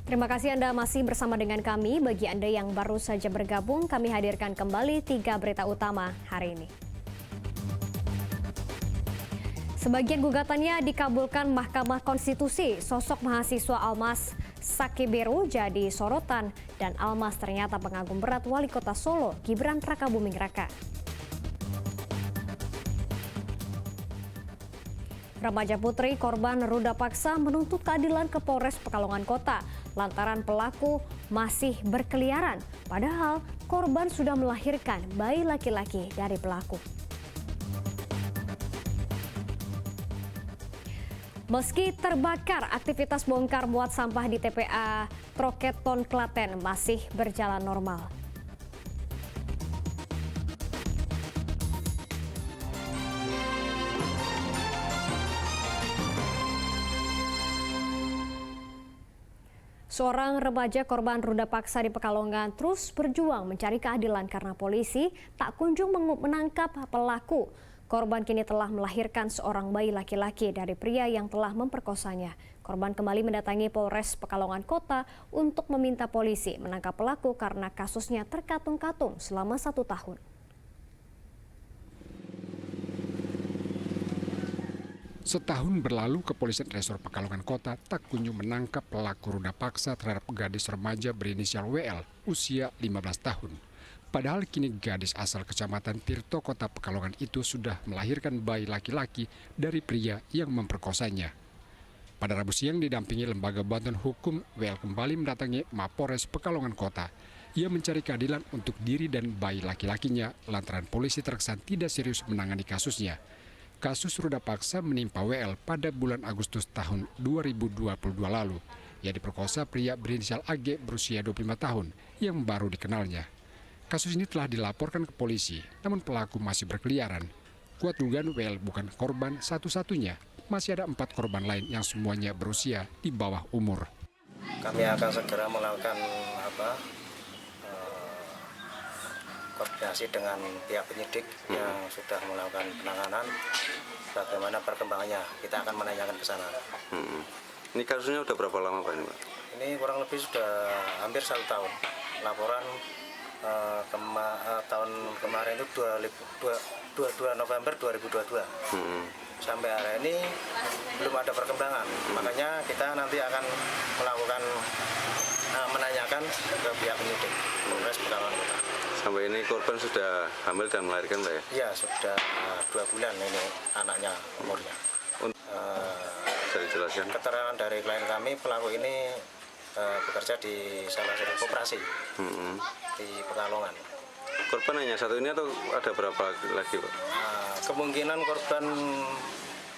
Terima kasih Anda masih bersama dengan kami. Bagi Anda yang baru saja bergabung, kami hadirkan kembali 3 berita utama hari ini. Sebagian gugatannya dikabulkan Mahkamah Konstitusi. Sosok mahasiswa Almas Sakeberu jadi sorotan dan Almas ternyata pengagum berat Wali Kota Solo, Gibran Rakabuming Raka. Remaja putri korban ruda paksa menuntut keadilan ke Polres Pekalongan Kota lantaran pelaku masih berkeliaran. Padahal korban sudah melahirkan bayi laki-laki dari pelaku. Meski terbakar, aktivitas bongkar muat sampah di TPA Troketon Klaten masih berjalan normal. Seorang remaja korban ruda paksa di Pekalongan terus berjuang mencari keadilan karena polisi tak kunjung menangkap pelaku. Korban kini telah melahirkan seorang bayi laki-laki dari pria yang telah memperkosanya. Korban kembali mendatangi Polres Pekalongan Kota untuk meminta polisi menangkap pelaku karena kasusnya terkatung-katung selama 1 tahun. Setahun berlalu, Kepolisian Resor Pekalongan Kota tak kunjung menangkap pelaku ruda paksa terhadap gadis remaja berinisial WL, usia 15 tahun. Padahal kini gadis asal Kecamatan Tirto, Kota Pekalongan itu sudah melahirkan bayi laki-laki dari pria yang memperkosanya. Pada Rabu siang didampingi Lembaga Bantuan Hukum, WL kembali mendatangi Mapores Pekalongan Kota. Ia mencari keadilan untuk diri dan bayi laki-lakinya lantaran polisi terkesan tidak serius menangani kasusnya. Kasus ruda paksa menimpa WL pada bulan Agustus tahun 2022 lalu. Ia diperkosa pria berinisial AG berusia 25 tahun yang baru dikenalnya. Kasus ini telah dilaporkan ke polisi, namun pelaku masih berkeliaran. Kuat dugaan WL bukan korban satu-satunya. Masih ada 4 korban lain yang semuanya berusia di bawah umur. Kami akan segera melakukan koordinasi dengan pihak penyidik yang sudah melakukan penanganan. Bagaimana perkembangannya, kita akan menanyakan ke sana. Ini kasusnya udah berapa lama Pak ini, Pak? Ini kurang lebih sudah hampir 1 tahun. Laporan tahun kemarin itu 22 November 2022. Sampai hari ini belum ada perkembangan. Makanya kita nanti akan melakukan menanyakan ke pihak penyidik Polres Pekalongan Kota. Sampai ini korban sudah hamil dan melahirkan, Pak ya? Iya, sudah 2 bulan ini anaknya umurnya. Bisa dijelaskan? Keterangan dari klien kami, pelaku ini bekerja di salah satu koperasi di Pekalongan. Korban hanya satu ini atau ada berapa lagi, Pak? Kemungkinan korban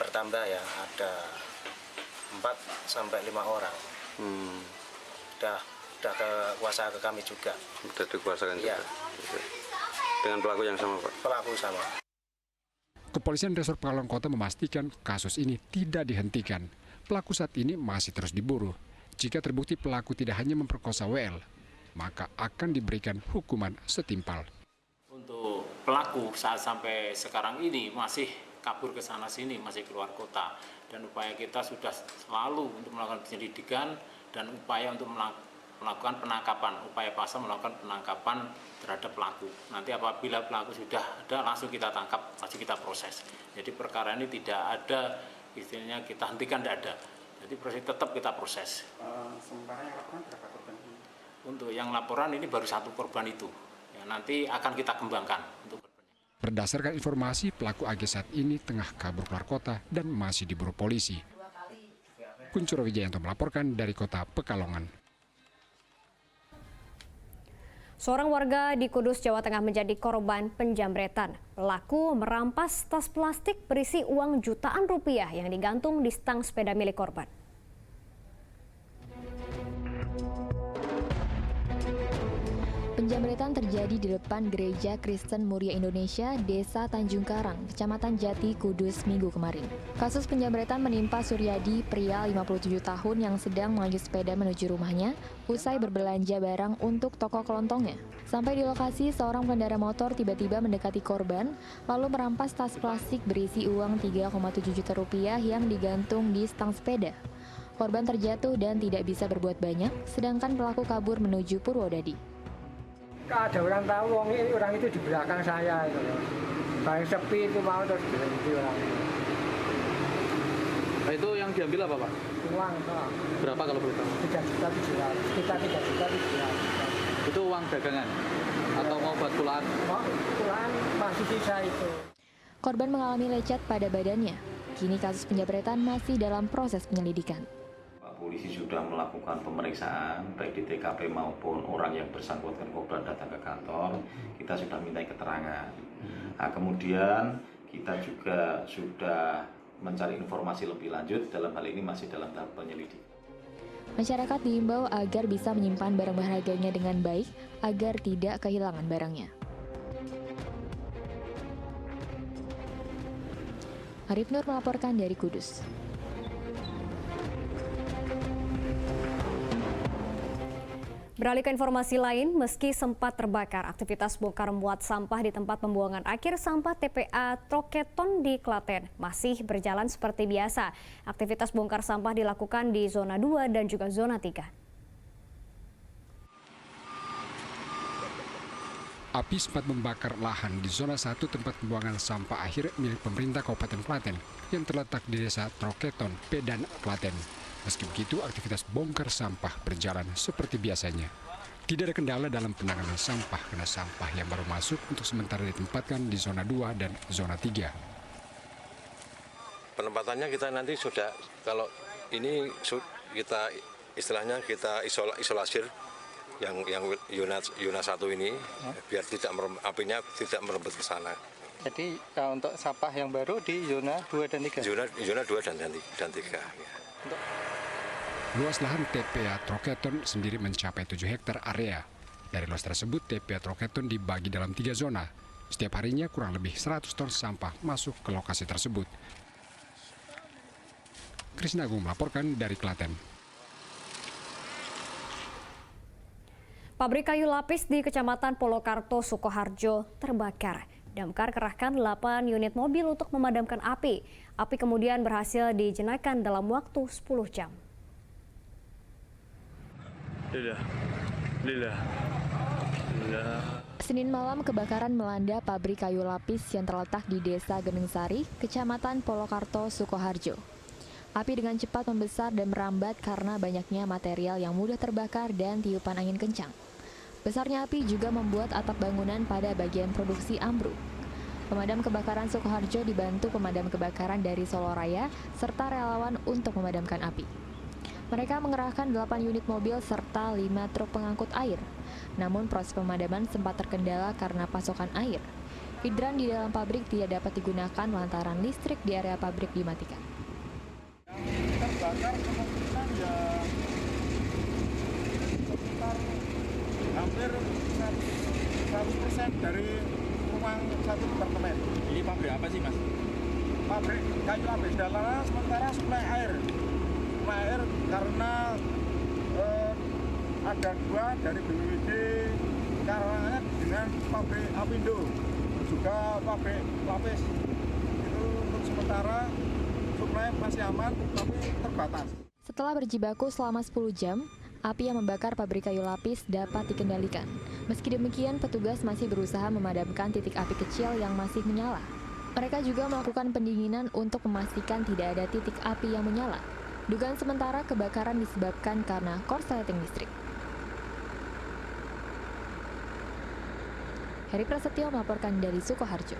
bertambah ya, ada 4 sampai 5 orang. Sudah kuasa ke kami juga. Sudah dikuasakan ya. Juga. Dengan pelaku yang sama, Pak? Pelaku sama. Kepolisian Resor Pekalongan Kota memastikan kasus ini tidak dihentikan. Pelaku saat ini masih terus diburu. Jika terbukti pelaku tidak hanya memperkosa WL, maka akan diberikan hukuman setimpal. Untuk pelaku saat sampai sekarang ini masih kabur ke sana sini, masih keluar kota. Dan upaya kita sudah selalu untuk melakukan penyelidikan dan upaya untuk melakukan penangkapan, upaya paksa melakukan penangkapan terhadap pelaku. Nanti apabila pelaku sudah ada, langsung kita tangkap, langsung kita proses. Jadi perkara ini tidak ada, istilahnya kita hentikan, tidak ada. Jadi proses tetap kita proses. Sementara yang laporan berapa korban? Untuk yang laporan ini baru 1 korban itu. Ya, nanti akan kita kembangkan untuk korbannya. Berdasarkan informasi, pelaku AG saat ini tengah kabur keluar kota dan masih diburu polisi. Kuncoro Wijayanto melaporkan dari Kota Pekalongan. Seorang warga di Kudus, Jawa Tengah menjadi korban penjamretan. Pelaku merampas tas plastik berisi uang jutaan rupiah yang digantung di stang sepeda milik korban. Penjamretan terjadi di depan Gereja Kristen Muria Indonesia, Desa Tanjung Karang, Kecamatan Jati, Kudus, Minggu kemarin. Kasus penjamretan menimpa Suryadi, pria 57 tahun yang sedang mengayuh sepeda menuju rumahnya, usai berbelanja barang untuk toko kelontongnya. Sampai di lokasi, seorang pengendara motor tiba-tiba mendekati korban, lalu merampas tas plastik berisi uang 3,7 juta rupiah yang digantung di stang sepeda. Korban terjatuh dan tidak bisa berbuat banyak, sedangkan pelaku kabur menuju Purwodadi. Ada orang tahu orang itu di belakang saya itu. Paling sepi itu mau terus berhenti orang itu. Nah, itu yang diambil apa, Pak? Uang, Pak. Berapa kalau boleh tahu? 3.700.000, sekitar 3.700.000. Itu uang dagangan atau mau buat pulaan? Pulaan masih sisa itu. Korban mengalami lecet pada badannya. Kini kasus penjabretan masih dalam proses penyelidikan. Polisi sudah melakukan pemeriksaan baik di TKP maupun orang yang bersangkutan korban datang ke kantor. Kita sudah minta keterangan. Nah, kemudian kita juga sudah mencari informasi lebih lanjut. Dalam hal ini masih dalam tahap penyelidikan. Masyarakat diimbau agar bisa menyimpan barang berharganya dengan baik agar tidak kehilangan barangnya. Arif Nur melaporkan dari Kudus. Beralih ke informasi lain, meski sempat terbakar, aktivitas bongkar muat sampah di tempat pembuangan akhir sampah TPA Troketon di Klaten masih berjalan seperti biasa. Aktivitas bongkar sampah dilakukan di zona 2 dan juga zona 3. Api sempat membakar lahan di zona 1 tempat pembuangan sampah akhir milik pemerintah Kabupaten Klaten yang terletak di desa Troketon, Pedan, Klaten. Meski begitu, aktivitas bongkar sampah berjalan seperti biasanya. Tidak ada kendala dalam penanganan sampah karena sampah yang baru masuk untuk sementara ditempatkan di zona 2 dan zona 3. Penempatannya kita nanti sudah, kalau ini kita istilahnya kita isolasi yang Yuna 1 ini biar apinya tidak merembet ke sana. Jadi untuk sampah yang baru di zona 2 dan 3? Zona 2 dan 3. Ya. Luas lahan TPA Troketon sendiri mencapai 7 hektar area. Dari luas tersebut, TPA Troketon dibagi dalam 3 zona. Setiap harinya kurang lebih 100 ton sampah masuk ke lokasi tersebut. Krisna Agung melaporkan dari Klaten. Pabrik kayu lapis di Kecamatan Polokarto, Sukoharjo terbakar. Damkar kerahkan 8 unit mobil untuk memadamkan api. Api kemudian berhasil dijenakkan dalam waktu 10 jam. Senin malam kebakaran melanda pabrik kayu lapis yang terletak di Desa Genengsari, Kecamatan Polokarto, Sukoharjo. Api dengan cepat membesar dan merambat karena banyaknya material yang mudah terbakar dan tiupan angin kencang. Besarnya api juga membuat atap bangunan pada bagian produksi ambruk. Pemadam kebakaran Sukoharjo dibantu pemadam kebakaran dari Soloraya serta relawan untuk memadamkan api. Mereka mengerahkan 8 unit mobil serta 5 truk pengangkut air. Namun proses pemadaman sempat terkendala karena pasokan air. Hidran di dalam pabrik tidak dapat digunakan lantaran listrik di area pabrik dimatikan. Terbakar kemungkinan ya sekitar hampir 100% dari ruang satu departemen. Ini pabrik apa sih, Mas? Pabrik kayu lapis. Dalamnya sementara suplai air karena ada 2 dari BPWD Karanganyar dengan pabrik Apindo, juga pabrik lapis. Itu untuk sementara suplai masih aman tapi terbatas. Setelah berjibaku selama 10 jam, api yang membakar pabrik kayu lapis dapat dikendalikan. Meski demikian, petugas masih berusaha memadamkan titik api kecil yang masih menyala. Mereka juga melakukan pendinginan untuk memastikan tidak ada titik api yang menyala. Dugaan sementara kebakaran disebabkan karena korsleting listrik. Heri Prasetyo melaporkan dari Sukoharjo.